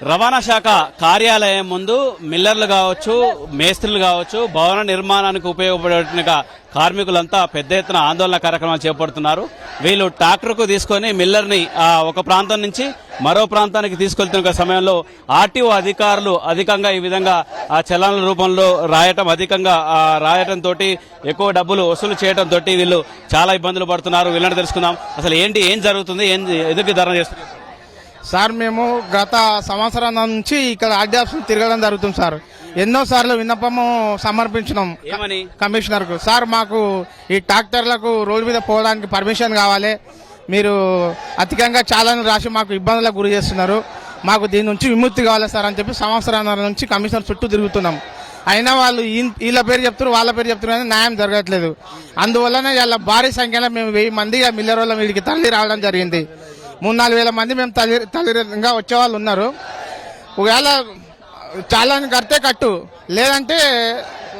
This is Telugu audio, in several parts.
రవాణా శాఖ కార్యాలయం ముందు మిల్లర్లు కావచ్చు, మేస్త్రులు కావచ్చు, భవన నిర్మాణానికి ఉపయోగపడే కార్మికులంతా పెద్ద ఎత్తున ఆందోళన కార్యక్రమాలు చేపడుతున్నారు. వీళ్ళు ట్రాక్టర్కు తీసుకొని మిల్లర్ని ఒక ప్రాంతం నుంచి మరో ప్రాంతానికి తీసుకెళ్తున్న సమయంలో ఆర్టీఓ అధికారులు అధికంగా ఈ విధంగా చలనాల రూపంలో రాయటంతో ఎక్కువ డబ్బులు వసూలు చేయడంతో వీళ్ళు చాలా ఇబ్బందులు పడుతున్నారు. వీళ్ళని తెలుసుకుందాం, అసలు ఏం జరుగుతుంది, ఎందుకు ధర్నా చేస్తున్నారు? సార్, మేము గత సంవత్సరం నుంచి ఇక్కడ ఆర్డీ ఆఫీస్ తిరగడం జరుగుతుంది సార్. ఎన్నోసార్లు విన్నపము సమర్పించినాం కమిషనర్ కు. సార్, మాకు ఈ ట్రాక్టర్లకు రోడ్డు మీద పోవడానికి పర్మిషన్ కావాలి, మీరు అధికంగా చాలా రాసి మాకు ఇబ్బందులకు గురి చేస్తున్నారు, మాకు దీని నుంచి విముక్తి కావాలి సార్ అని చెప్పి సంవత్సరాల నుంచి కమిషనర్ చుట్టూ తిరుగుతున్నాం. అయినా వాళ్ళు వీళ్ళ పేరు చెప్తారు, వాళ్ళ పేరు చెప్తారు కానీ న్యాయం జరగట్లేదు. అందువల్లనే ఇలా భారీ సంఖ్యలో మేము 1000 మంది మిల్లర్ వాళ్ళ వీడికి తరలి రావడం జరిగింది. 3-4 వేల మంది మేము తల్లిగా వచ్చేవాళ్ళు ఉన్నారు. ఒకవేళ చాలా కడితే కట్టు, లేదంటే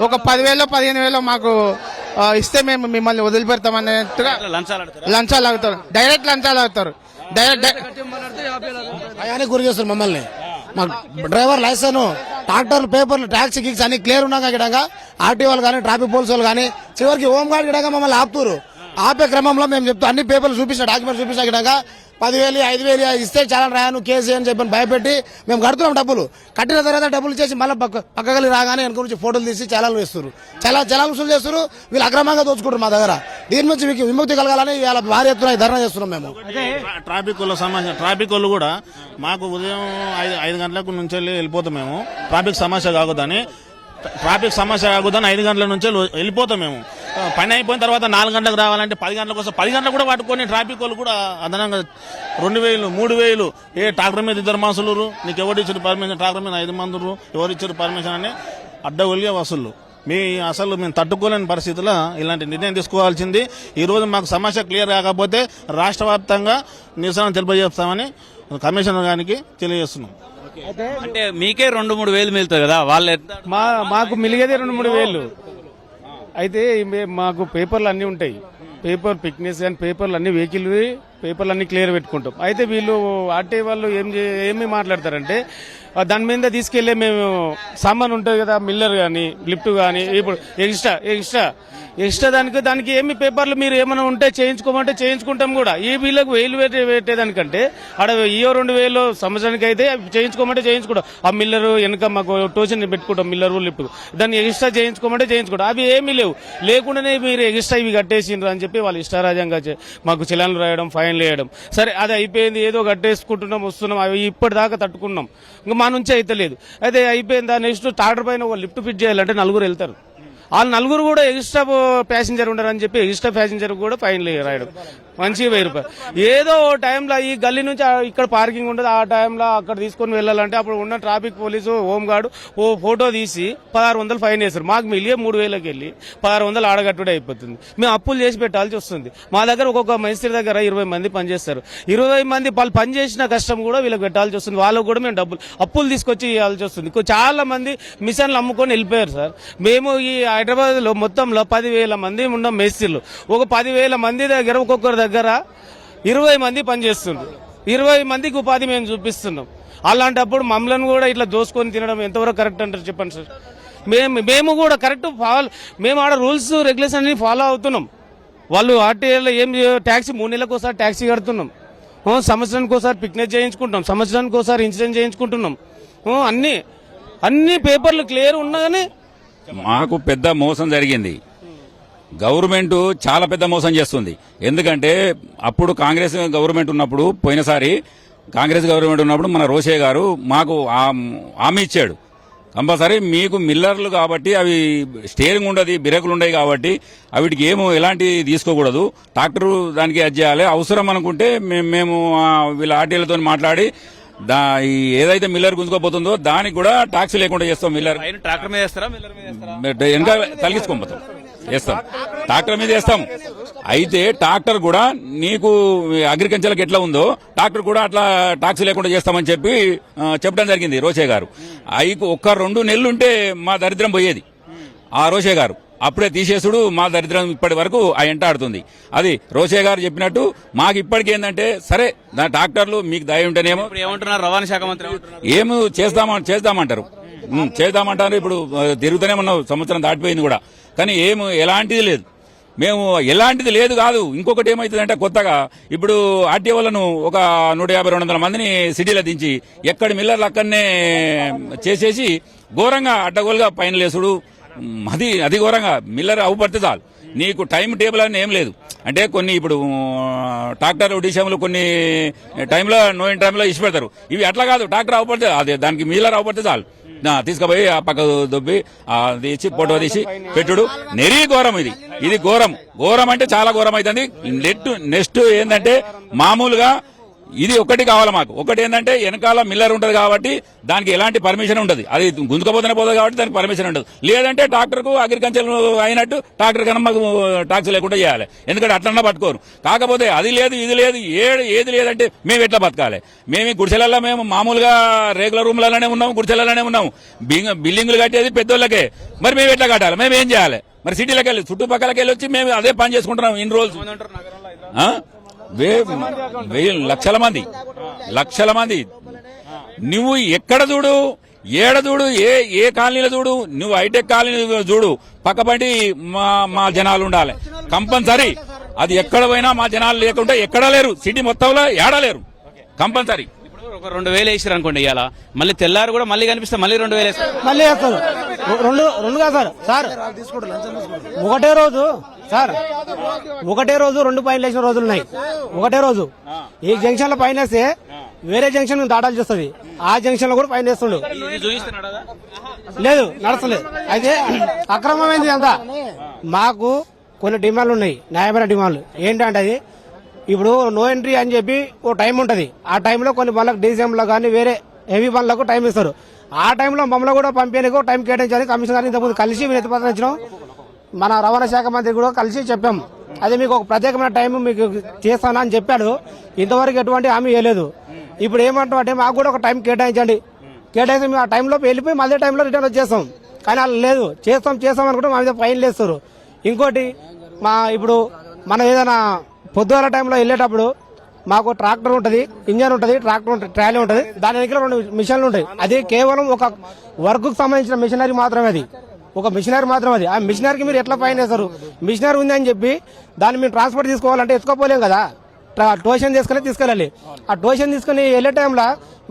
ఒక 10,000-15,000 మాకు ఇస్తే మేము మిమ్మల్ని వదిలిపెడతామన్నట్టుగా లంచాలు అవుతారు. డైరెక్ట్ లంచాలు అవుతారు. భయానికి గురి చేస్తారు మమ్మల్ని. మాకు డ్రైవర్ లైసెన్స్, ట్రాక్టర్ పేపర్లు, ట్యాక్సీ గిక్స్ అన్ని క్లియర్ ఉన్నాక గిడంగా ఆర్టీ వాళ్ళు కానీ ట్రాఫిక్ పోలీసు వాళ్ళు కానీ చివరికి హోంగార్డ్ గిడంగా మమ్మల్ని ఆపుతారు. ఆపే క్రమంలో మేము చెప్తాం, అన్ని పేపర్లు చూపించిన డాక్యుమెంట్ చూపించిన గిడంగా 10,000, 5,000 ఇస్తే చాలా రాను కేసు అని చెప్పని భయపెట్టి మేము కడుతున్నాం. డబ్బులు కట్టిన తర్వాత డబ్బులు చేసి మళ్ళీ పక్కగలి రాగానే వెనక నుంచి ఫోటోలు తీసి చలాలు వేస్తారు, చలాలు వసూలు చేస్తారు. వీళ్ళు అక్రమంగా దోచుకుంటారు మా దగ్గర. దీని నుంచి మీకు విముక్తి కలగాలని ఇలా భారీ ఎత్తున ధర్నా చేస్తున్నాం మేము. ట్రాఫిక్ వాళ్ళు కూడా మాకు ఉదయం 5 గంటలకు నుంచి వెళ్ళిపోతాం మేము. ట్రాఫిక్ సమస్య కాకూడదని 5 గంటల నుంచి వెళ్ళిపోతాం మేము. పని అయిపోయిన తర్వాత 4 గంటలకు రావాలంటే 10 గంటలకు వస్తే 10 గంటలకు కూడా పట్టుకొని ట్రాఫిక్ వాళ్ళు కూడా అదనంగా 2,000, 3,000 ట్రాక్టర్ మీద 2 మనుషులు, నీకు ఎవరు ఇచ్చారు పర్మిషన్, ట్రాక్టర్ మీద 5 మంది ఎవరు ఇచ్చారు పర్మిషన్ అని అడ్డగొలిగే వసూళ్ళు. మేము తట్టుకోలేని పరిస్థితుల్లో ఇలాంటి నిర్ణయం తీసుకోవాల్సింది. ఈ రోజు మాకు సమస్య క్లియర్ కాకపోతే రాష్ట్ర వ్యాప్తంగా నిరసన తెలియజేస్తామని కమిషనర్ గారికి తెలియజేస్తున్నాం. అంటే మీకే 2-3 వేలు మిగులుతాయి కదా, వాళ్ళు మాకు మిలిగేది 2-3 వేలు. అయితే మాకు పేపర్లు అన్నీ ఉంటాయి, పేపర్ పిక్నెస్ కానీ పేపర్లు అన్ని వెహికల్ పేపర్లు అన్ని క్లియర్ పెట్టుకుంటాం. అయితే వీళ్ళు ఆర్టీ వాళ్ళు ఏమి మాట్లాడతారంటే దాని మీద తీసుకెళ్లే మేము సామాన్ ఉంటుంది కదా, మిల్లర్ కానీ లిఫ్ట్ కానీ, ఇప్పుడు ఎక్స్ట్రా దానికి ఏమి పేపర్లు మీరు ఏమైనా ఉంటే చేయించుకోమంటే చేయించుకుంటాం కూడా. ఈ వీళ్ళకు 1000 పెట్టేదానికంటే ఆడ 2,000 సంవత్సరానికి అయితే చేయించుకోమంటే చేయించుకుంటాం. ఆ మిల్లర్ వెనక మాకు టోషన్ పెట్టుకుంటాం, మిల్లర్ లిఫ్ట్ దాన్ని ఎక్స్ట్రా చేయించుకోమంటే చేయించుకుంటాం. అవి ఏమీ లేకుండానే మీరు ఎక్స్ట్రా ఇవి కట్టేసిండ్రు అని చెప్పి వాళ్ళు ఇష్టారాజ్యంగా మాకు చలాన్లు రాయడం, ఫైన్లు వేయడం. సరే, అది అయిపోయింది, ఏదో కట్టేసుకుంటున్నాం, వస్తున్నాం, అవి ఇప్పటిదాకా తట్టుకున్నాం, ఇంకా మా నుంచి అయితే లేదు. అయితే అయిపోయింది. నెక్స్ట్ ట్రాక్టర్ పైన ఒక లిఫ్ట్ ఫిట్ చేయాలంటే 4 వెళ్తారు. వాళ్ళు 4 కూడా ఎక్స్ట్రా ప్యాసింజర్ ఉండరని చెప్పి ఎక్స్ట్రా ప్యాసింజర్ కూడా ఫైన్లు రాయడం, మంచిగా 1000 రూపాయలు. ఏదో టైంలో ఈ గల్లీ నుంచి ఇక్కడ పార్కింగ్ ఉండదు, ఆ టైంలో అక్కడ తీసుకొని వెళ్ళాలంటే అప్పుడు ఉన్న ట్రాఫిక్ పోలీసు హోంగార్డు ఫోటో తీసి 1600 ఫైన్ వేస్తారు. మాకు మిలియే 3,000కి వెళ్ళి 1600 ఆడగట్టుడే అయిపోతుంది. మేము అప్పులు చేసి పెట్టాల్సి వస్తుంది. మా దగ్గర ఒక్కొక్క మేస్త్రి దగ్గర 20 మంది పనిచేస్తారు. 20 మంది వాళ్ళు పనిచేసిన కష్టం కూడా వీళ్ళకి పెట్టాల్సి వస్తుంది. వాళ్ళకు కూడా మేము అప్పులు తీసుకొచ్చి ఇవ్వాల్సి వస్తుంది. చాలా మంది మిషన్లు అమ్ముకొని వెళ్ళిపోయారు సార్. మేము ఈ హైదరాబాద్ లో మొత్తంలో 10,000 మంది ఉన్న మేస్త్రీలు, ఒక 10,000 మంది దగ్గర ఒక్కొక్కరి దగ్గర 20 మంది పనిచేస్తున్నారు. 20 మందికి ఉపాధి మేము చూపిస్తున్నాం. అలాంటప్పుడు మమ్మల్ని కూడా ఇట్లా దోసుకొని తినడం ఎంతవరకు కరెక్ట్ అంటారు చెప్పండి సార్. మేము కూడా కరెక్ట్ మేము ఆడ రూల్స్ రెగ్యులేషన్ అన్ని ఫాలో అవుతున్నాం. వాళ్ళు ఆర్టీఏలో ఏం ట్యాక్సీ 3 నెలలకు ఒకసారి ట్యాక్సీ కడుతున్నాం, సంవత్సరానికి ఒకసారి పిక్నిక్ చేయించుకుంటాం, సంవత్సరానికి ఒకసారి ఇన్సూరెన్స్ చేయించుకుంటున్నాం. అన్ని పేపర్లు క్లియర్ ఉన్నదని మాకు పెద్ద మోసం జరిగింది. గవర్నమెంట్ చాలా పెద్ద మోసం చేస్తుంది. ఎందుకంటే అప్పుడు కాంగ్రెస్ గవర్నమెంట్ ఉన్నప్పుడు, పోయినసారి కాంగ్రెస్ గవర్నమెంట్ ఉన్నప్పుడు మన రోషయ్య గారు మాకు హామీ ఇచ్చాడు, కంపల్సరీ మీకు మిల్లర్లు కాబట్టి అవి స్టీరింగ్ ఉండదు, బ్రేకులు ఉండవు కాబట్టి అవిటికి ఎలాంటి తీసుకోకూడదు, ట్రాక్టర్ దానికి అది చేయాలి, అవసరం అనుకుంటే మేము వీళ్ళ ఆర్టీలతో మాట్లాడి ఏదైతే మిల్లర్ గుంజుకోపోతుందో దానికి కూడా టాక్సీ లేకుండా చేస్తాం. మిల్లర్ ట్రాక్టర్ మీద వెనక తలిగించుకోపోతాం, వేస్తాం, ట్రాక్టర్ మీద వేస్తాం. అయితే ట్రాక్టర్ కూడా నీకు అగ్రికల్చర్కి ఎట్లా ఉందో ట్రాక్టర్ కూడా అట్లా టాక్సీ లేకుండా చేస్తామని చెప్పి చెప్పడం జరిగింది రోషయ్య గారు. 1-2 నెలలుంటే మా దరిద్రం పోయేది. ఆ రోషయ్య గారు అప్పుడే తీసేసుడు మా దరిద్రం ఇప్పటి వరకు ఆ ఎంటాడుతుంది. అది రోషే గారు చెప్పినట్టు మాకు ఇప్పటికి ఏంటంటే సరే డాక్టర్లు మీకు దయ ఉంటేనేమో ఇప్పుడు ఏమంటున్నారు రవాణా శాఖ మంత్రి ఏమంటున్నారు? ఏమి చేద్దామంటారు. చేద్దామంటారు. ఇప్పుడు తిరుగుతూనే ఉన్నాం, సంవత్సరం దాటిపోయింది కూడా, కానీ ఎలాంటిది లేదు. మేము ఎలాంటిది లేదు కాదు. ఇంకొకటి ఏమైతుందంటే కొత్తగా ఇప్పుడు ఆర్టీఓ వాళ్ళను ఒక 150-200 మందిని సిటీలో దించి ఎక్కడి మిల్లర్లు అక్కడనే చేసేసి ఘోరంగా అడ్డగోలుగా పైన లేసుడు, అది ఘోరంగా మిల్లర్ అవుపడితే చాలు నీకు టైం టేబుల్ అని ఏం లేదు. అంటే కొన్ని ఇప్పుడు ట్రాక్టర్ డిషంలు కొన్ని టైంలో నోయిన్ టైంలో ఇచ్చి పెడతారు. ఇవి అట్లా కాదు, ట్రాక్టర్ అవుపడితే అదే దానికి మిల్లర్ అవుపడితే చాలు తీసుకుపోయి ఆ పక్క దొబ్బి తీసి ఫోటో తీసి పెట్టుడు. నెరీ ఘోరం ఇది ఘోరం అంటే చాలా ఘోరం అవుతుంది. నెక్స్ట్ ఏంటంటే మామూలుగా ఇది ఒకటి కావాలి మాకు. ఒకటి ఏంటంటే వెనకాల మిల్లర్ ఉంటది కాబట్టి దానికి ఎలాంటి పర్మిషన్ ఉండదు. అది గుంజుకపోతేనే పోతుంది కాబట్టి దానికి పర్మిషన్ ఉండదు. లేదంటే ట్రాక్టర్ కు అగ్రికల్చర్ అయినట్టు ట్రాక్టర్ కన్నా మాకు టాక్స్ లేకుండా చేయాలి. ఎందుకంటే అట్లన్నా పట్టుకోరు. కాకపోతే అది లేదు ఇది లేదు ఏది లేదంటే మేము ఎట్లా బతకాలి? మేము గుడిసెలలో మేము మామూలుగా రెగ్యులర్ రూమ్లలోనే ఉన్నాము, గుడిసెలలోనే ఉన్నాము. బిల్డింగులు కట్టేది పెద్దోళ్ళకే. మరి మేము ఎట్లా కట్టాలి? మేము ఏం చేయాలి? మరి సిటీలోకి వెళ్ళి చుట్టుపక్కలకి వెళ్ళి వచ్చి మేము అదే పని చేసుకుంటున్నాం ఇన్ని రోజులు. లక్షల మంది. నువ్వు ఎక్కడ చూడు, ఏడ చూడు, ఏ కాలనీలో చూడు, నువ్వు హైటెక్ కాలనీ చూడు, పక్కపంటి మా జనాలు ఉండాలి కంపల్సరీ. అది ఎక్కడ పోయినా మా జనాలు లేకుంటే ఎక్కడా లేరు. సిటీ మొత్తంలో ఏడలేరు కంపల్సరీ. ఒక 2000 వేసారు అనుకోండి, ఇవాళ మళ్ళీ తెల్లారు కూడా మళ్ళీ కనిపిస్తే మళ్ళీ 2000 వేస్తారు. మళ్ళీ వేస్తారు. రెండు కాదు సార్ ఒకటే రోజు 2 పైన లేచిన రోజులు ఉన్నాయి. ఒకటే రోజు ఈ జంక్షన్ లో పైన వేస్తే వేరే జంక్షన్ దాటాల్సి వస్తుంది. ఆ జంక్షన్ లో కూడా పైన వేస్తుండు. లేదు, నడచలేదు. అయితే అక్రమమైంది అంతా. మాకు కొన్ని డిమాండ్లు ఉన్నాయి, న్యాయమైన డిమాండ్లు. ఏంటంటే అది ఇప్పుడు నో ఎంట్రీ అని చెప్పి ఓ టైం ఉంటది. ఆ టైంలో కొన్ని పనులకు డీసీఎంలో కానీ వేరే హెవీ పనులకు టైం ఇస్తారు. ఆ టైంలో మమ్మల్ని కూడా పంపేందుకు టైం కేటాయించాలి. కమిషనర్ గారిని ఇంతకుముందు కలిసి వినతిపత్రం ఇచ్చినాం. మన రవాణా శాఖ మంత్రి కూడా కలిసి చెప్పాం. అదే మీకు ఒక ప్రత్యేకమైన టైం మీకు చేస్తానా అని చెప్పాడు. ఇంతవరకు ఎటువంటి హామీ ఇవ్వలేదు. ఇప్పుడు ఏమంటామంటే మాకు కూడా ఒక టైం కేటాయించండి. కేటాయించి మేము ఆ టైంలో వెళ్ళిపోయి మళ్ళీ టైంలో రిటర్న్ వచ్చేస్తాం. కానీ అలా లేదు, చేస్తాం అనుకుంటే మా మీద ఫైన్ వేస్తారు. ఇంకోటి ఇప్పుడు మనం ఏదైనా పొద్దుగల టైంలో వెళ్ళేటప్పుడు మాకు ట్రాక్టర్ ఉంటుంది, ఇంజన్ ఉంటుంది, ట్రాక్టర్ ఉంటుంది, ట్రాలీ ఉంటుంది. దాని దగ్గర 2 మిషన్లు ఉంటాయి. అది కేవలం ఒక వర్క్ కు సంబంధించిన మిషనరీ మాత్రమే. అది ఒక మిషనరీ మాత్రం. అది ఆ మిషనరీకి మీరు ఎట్లా ఫైన్ వేస్తారు? మిషనరీ ఉంది అని చెప్పి దాన్ని మేము ట్రాన్స్పోర్ట్ తీసుకోవాలంటే ఎత్తుకోపోలేం కదా. టోషన్ తీసుకెళ్ళాలి. ఆ టోషన్ తీసుకుని వెళ్లే టైంలో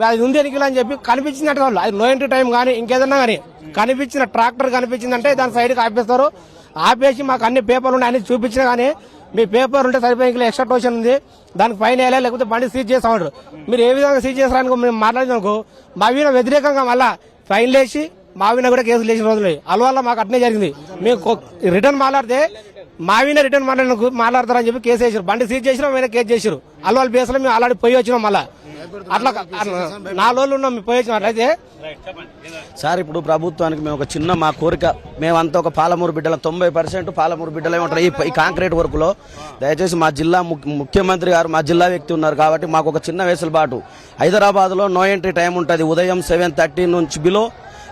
అది ఉంది ఎన్నికలు అని చెప్పి కనిపించినట్టు వాళ్ళు అది నో ఎంట్రీ టైం కానీ ఇంకేదన్నా కానీ కనిపించిన ట్రాక్టర్ కనిపించిందంటే దాని సైడ్కి ఆపేస్తారు. ఆపేసి మాకు అన్ని పేపర్లు ఉన్నాయి, అన్ని చూపించినా కానీ మీ పేపర్ ఉంటే సరిపోయి ఎక్స్ట్రా టోషన్ ఉంది దానికి ఫైన్ వేయాలి, లేకపోతే బండి సీజ్ చేస్తామంటారు. మీరు ఏ విధంగా సీజ్ చేస్తారనుకో మేము మాట్లాడినానుకో మా వీణ వ్యతిరేకంగా మళ్ళా ఫైన్ వేసి మా వీణ కూడా కేసులు వేసిన రోజులు అలవాళ్ళ మాకు అట్నే జరిగింది. మేము రిటర్న్ మాట్లాడితే మా వీణ రిటర్న్ మాట్లాడతారని చెప్పి కేసు వేసారు. బండి సీజ్ చేసినా మేము కేసు చేసారు. అలవాళ్ళ బేస్లో మేము ఆల్రెడీ పోయి వచ్చినాం. మళ్ళా అట్లా 4 రోజులు ఉన్నాం మేము పోయి వచ్చినాం. అయితే సార్ ఇప్పుడు ప్రభుత్వానికి మేము ఒక చిన్న మా కోరిక, మేమంతా ఒక పాలమూరు బిడ్డల 90% పాలమూరు బిడ్డలే ఉంటారు ఈ కాంక్రీట్ వర్క్ లో. దయచేసి మా జిల్లా ముఖ్యమంత్రి గారు మా జిల్లా వ్యక్తి ఉన్నారు కాబట్టి మాకు ఒక చిన్న వెసులుబాటు. హైదరాబాద్ లో నో ఎంట్రీ టైం ఉంటుంది. ఉదయం 7:30 నుంచి బిలో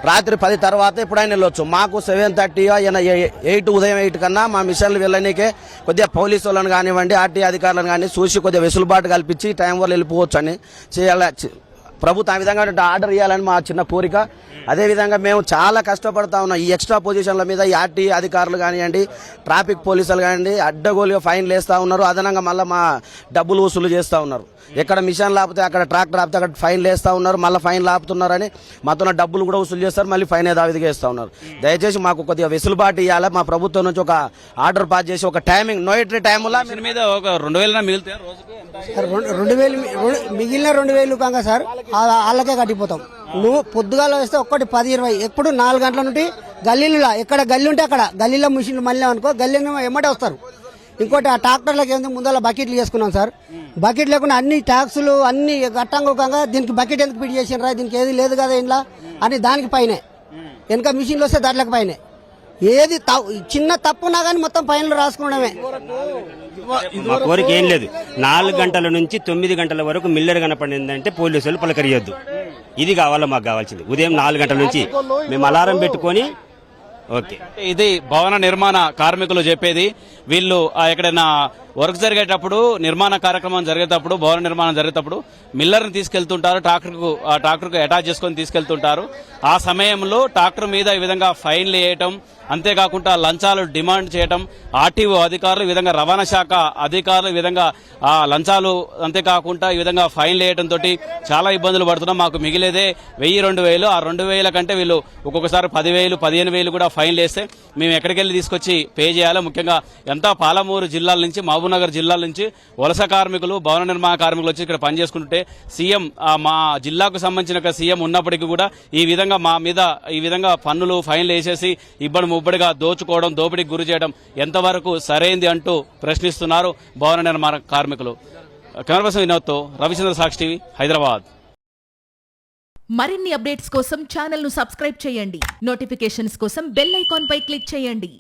రాత్రి 10 తర్వాత ఎప్పుడైనా వెళ్ళొచ్చు. మాకు 7:30 8 ఉదయం 8 కన్నా మా మిషన్లు వెళ్ళనీకే కొద్దిగా పోలీసు వాళ్ళని కానివ్వండి, ఆర్టీ అధికారులను కానీ చూసి కొద్దిగా వెసులుబాటు కల్పించి టైం వల్ల వెళ్ళిపోవచ్చు అని చేయాలి. ప్రభుత్వం ఆ విధంగా ఆర్డర్ ఇవ్వాలని మా చిన్న కోరిక. అదేవిధంగా మేము చాలా కష్టపడతా ఉన్నాం. ఈ ఎక్స్ట్రా పొజిషన్ల మీద ఈ ఆర్టీ అధికారులు కానివ్వండి, ట్రాఫిక్ పోలీసులు కానివ్వండి అడ్డగోలుగా ఫైన్లు వేస్తూ ఉన్నారు. అదనంగా మళ్ళీ మా డబ్బులు వసూలు చేస్తూ ఉన్నారు. ఎక్కడ మిషన్ లాపితే అక్కడ ట్రాక్టర్ ఆపితే అక్కడ ఫైన్లు వేస్తూ ఉన్నారు. మళ్ళీ ఫైన్లు ఆపుతున్నారని మాతో డబ్బులు కూడా వసూలు చేస్తారు. మళ్ళీ ఫైన్ ఏదావిధిగా వేస్తూ ఉన్నారు. దయచేసి మాకు కొద్దిగా వెసులుబాటు ఇవ్వాలి. మా ప్రభుత్వం నుంచి ఒక ఆర్డర్ పాస్ చేసి ఒక టైమింగ్ నో ఎంట్రీ టైంలో మీద ఒక 2000 మిగిలితే రోజుకి 2000 మిగిలిన 2000 కాగా సార్ వాళ్ళకే కట్టిపోతాం. నువ్వు పొద్దుగాల వేస్తే ఒక్కటి 10-20 ఎప్పుడు 4 గంటల నుండి గల్లీలో ఎక్కడ గల్లీ ఉంటే అక్కడ గల్లీలో మిషన్లు మళ్ళీ అనుకో గల్లీలో ఎమ్మటే వస్తారు. ఇంకోటి ఆ ట్రాక్టర్లకు ఏంది ముందర బకెట్లు చేసుకున్నాం సార్. బకెట్ లేకుండా అన్ని ట్యాక్సులు అన్ని గట్టంగా దీనికి బకెట్ ఎందుకు ఫిట్ చేసినరా, దీనికి ఏది లేదు కదా ఇంట్లో అని దానికి పైనే వెనక మిషన్లు వస్తే దాంట్లోకి పైనే ఏది చిన్న తప్పున్నా కానీ మొత్తం పైన రాసుకోవడమే. మా కోరిక ఏం లేదు. 4 గంటల నుంచి 9 గంటల వరకు మిల్లర్ కనపడిందంటే పోలీసులు పలకరియొద్దు. ఇది కావాలా మాకు కావాల్సింది. ఉదయం 4 గంటల నుంచి మేము అలారం పెట్టుకొని ఓకే. ఇది భవన నిర్మాణ కార్మికులు చెప్పేది. వీళ్ళు ఎక్కడైనా వర్క్ జరిగేటప్పుడు, నిర్మాణ కార్యక్రమం జరిగేటప్పుడు, భవన నిర్మాణం జరిగేటప్పుడు మిల్లర్ని తీసుకెళ్తుంటారు, ట్రాక్టర్కు అటాచ్ చేసుకొని తీసుకెళ్తుంటారు. ఆ సమయంలో ట్రాక్టర్ మీద ఈ విధంగా ఫైన్లు వేయటం, అంతేకాకుండా లంచాలు డిమాండ్ చేయటం, ఆర్టీఓ అధికారులు, ఈ విధంగా రవాణా శాఖ అధికారులు ఈ విధంగా లంచాలు, అంతేకాకుండా ఈ విధంగా ఫైన్లు వేయడంతో చాలా ఇబ్బందులు పడుతున్నాం. మాకు మిగిలేదే 1000-2000. ఆ 2000 కంటే వీళ్ళు ఒక్కొక్కసారి 10,000, 15,000 కూడా ఫైన్లు వేస్తే మేము ఎక్కడికి వెళ్ళి తీసుకొచ్చి పే చేయాలి. ముఖ్యంగా ఎంత పాలమూరు జిల్లాల నుంచి, మహబూబ్నగర్ జిల్లాల నుంచి వలస కార్మికులు, భవన నిర్మాణ కార్మికులు వచ్చి ఇక్కడ పనిచేసుకుంటుంటే సీఎం, మా జిల్లాకు సంబంధించిన సీఎం ఉన్నప్పటికీ కూడా ఈ విధంగా మా మీద ఈ విధంగా పన్నులు, ఫైన్లు వేసేసి ఇబ్బడి ముబ్బడిగా దోచుకోవడం, దోపిడీకి గురి చేయడం ఎంతవరకు సరైంది అంటూ ప్రశ్నిస్తున్నారు భవన నిర్మాణ కార్మికులు. కెమెరా పర్సన్ వినోద్తో రవిచంద్ర, సాక్షి టీవీ, హైదరాబాద్. మరిన్ని అప్డేట్స్ కోసం ఛానల్ ను సబ్స్క్రైబ్ చేయండి. నోటిఫికేషన్స్ కోసం బెల్ ఐకాన్ పై క్లిక్ చేయండి.